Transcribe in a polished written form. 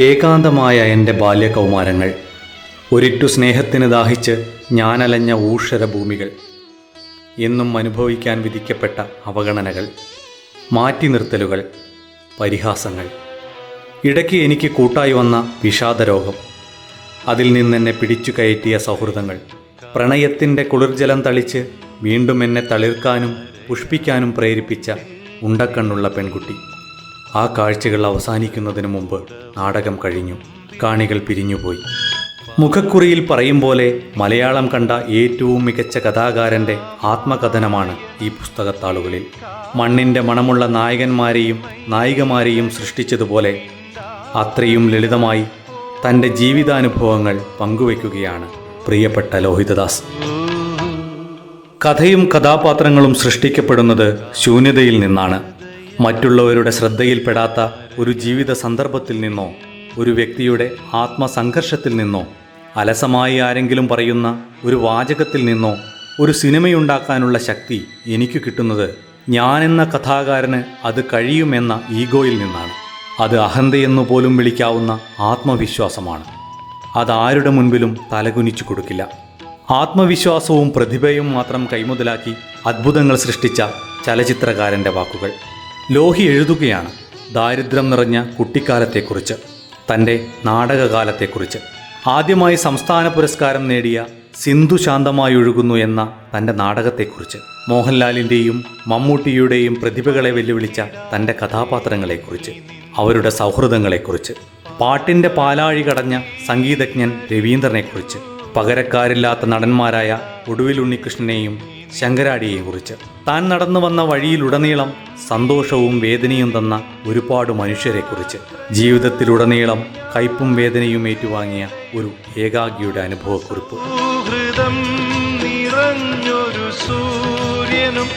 ഏകാന്തമായ എൻ്റെ ബാല്യകൗമാരങ്ങൾ, ഒരിറ്റു സ്നേഹത്തിന് ദാഹിച്ച് ഞാനലഞ്ഞ ഊഷരഭൂമികൾ, എന്നും അനുഭവിക്കാൻ വിധിക്കപ്പെട്ട അവഗണനകൾ, മാറ്റി നിർത്തലുകൾ, പരിഹാസങ്ങൾ. ഇടയ്ക്ക് എനിക്ക് കൂട്ടായി വന്ന വിഷാദരോഗം, അതിൽ നിന്നെന്നെ പിടിച്ചു കയറ്റിയ സൗഹൃദങ്ങൾ, പ്രണയത്തിൻ്റെ കുളിർജലം തളിച്ച് വീണ്ടും എന്നെ തളിർക്കാനും പുഷ്പിക്കാനും പ്രേരിപ്പിച്ച ഉണ്ടക്കണ്ണുള്ള പെൺകുട്ടി. ആ കാഴ്ചകൾ അവസാനിക്കുന്നതിന് മുമ്പ് നാടകം കഴിഞ്ഞു, കാണികൾ പിരിഞ്ഞുപോയി. മുഖക്കുറിയിൽ പറയും പോലെ മലയാളം കണ്ട ഏറ്റവും മികച്ച കഥാകാരൻ്റെ ആത്മകഥനമാണ് ഈ പുസ്തകത്താളുകളിൽ. മണ്ണിൻ്റെ മണമുള്ള നായകന്മാരെയും നായികമാരെയും സൃഷ്ടിച്ചതുപോലെ അത്രയും ലളിതമായി തൻ്റെ ജീവിതാനുഭവങ്ങൾ പങ്കുവയ്ക്കുകയാണ് പ്രിയപ്പെട്ട ലോഹിതദാസ്. കഥയും കഥാപാത്രങ്ങളും സൃഷ്ടിക്കപ്പെടുന്നത് ശൂന്യതയിൽ നിന്നാണ്. മറ്റുള്ളവരുടെ ശ്രദ്ധയിൽപ്പെടാത്ത ഒരു ജീവിത സന്ദർഭത്തിൽ നിന്നോ ഒരു വ്യക്തിയുടെ ആത്മസംഘർഷത്തിൽ നിന്നോ അലസമായി ആരെങ്കിലും പറയുന്ന ഒരു വാചകത്തിൽ നിന്നോ ഒരു സിനിമയുണ്ടാക്കാനുള്ള ശക്തി എനിക്ക് കിട്ടുന്നത് ഞാനെന്ന കഥാകാരന് അത് കഴിയുമെന്ന ഈഗോയിൽ നിന്നാണ്. അത് അഹന്തയെന്നു പോലും വിളിക്കാവുന്ന ആത്മവിശ്വാസമാണ്. അതാരുടെ മുൻപിലും തലകുനിച്ചു കൊടുക്കില്ല. ആത്മവിശ്വാസവും പ്രതിഭയും മാത്രം കൈമുതലാക്കി അത്ഭുതങ്ങൾ സൃഷ്ടിച്ച ചലച്ചിത്രകാരൻ്റെ വാക്കുകൾ. ലോഹി എഴുതുകയാണ് ദാരിദ്ര്യം നിറഞ്ഞ കുട്ടിക്കാലത്തെക്കുറിച്ച്, തൻ്റെ നാടകകാലത്തെക്കുറിച്ച്. ആദ്യമായി സംസ്ഥാന പുരസ്കാരം നേടിയ സിന്ധു ശാന്തമായി ഒഴുകുന്നു എന്ന തൻ്റെ നാടകത്തെക്കുറിച്ച്, മോഹൻലാലിൻ്റെയും മമ്മൂട്ടിയുടെയും പ്രതിഭകളെ വെല്ലുവിളിച്ച തൻ്റെ കഥാപാത്രങ്ങളെക്കുറിച്ച്, അവരുടെ സൗഹൃദങ്ങളെക്കുറിച്ച്, പാട്ടിൻ്റെ പാലാഴി കടഞ്ഞ സംഗീതജ്ഞൻ രവീന്ദ്രനെക്കുറിച്ച്, പകരക്കാരില്ലാത്ത നടന്മാരായ ഒടുവിൽ ഉണ്ണികൃഷ്ണനെയും ശങ്കരാടിയെയും കുറിച്ച്, താൻ നടന്നു വന്ന വഴിയിലുടനീളം സന്തോഷവും വേദനയും തന്ന ഒരുപാട് മനുഷ്യരെക്കുറിച്ച്, ജീവിതത്തിലുടനീളം കയ്പും വേദനയും ഏറ്റുവാങ്ങിയ ഒരു ഏകാഗിയുടെ അനുഭവക്കുറിപ്പ്. നിറഞ്ഞൊരു സൂര്യനും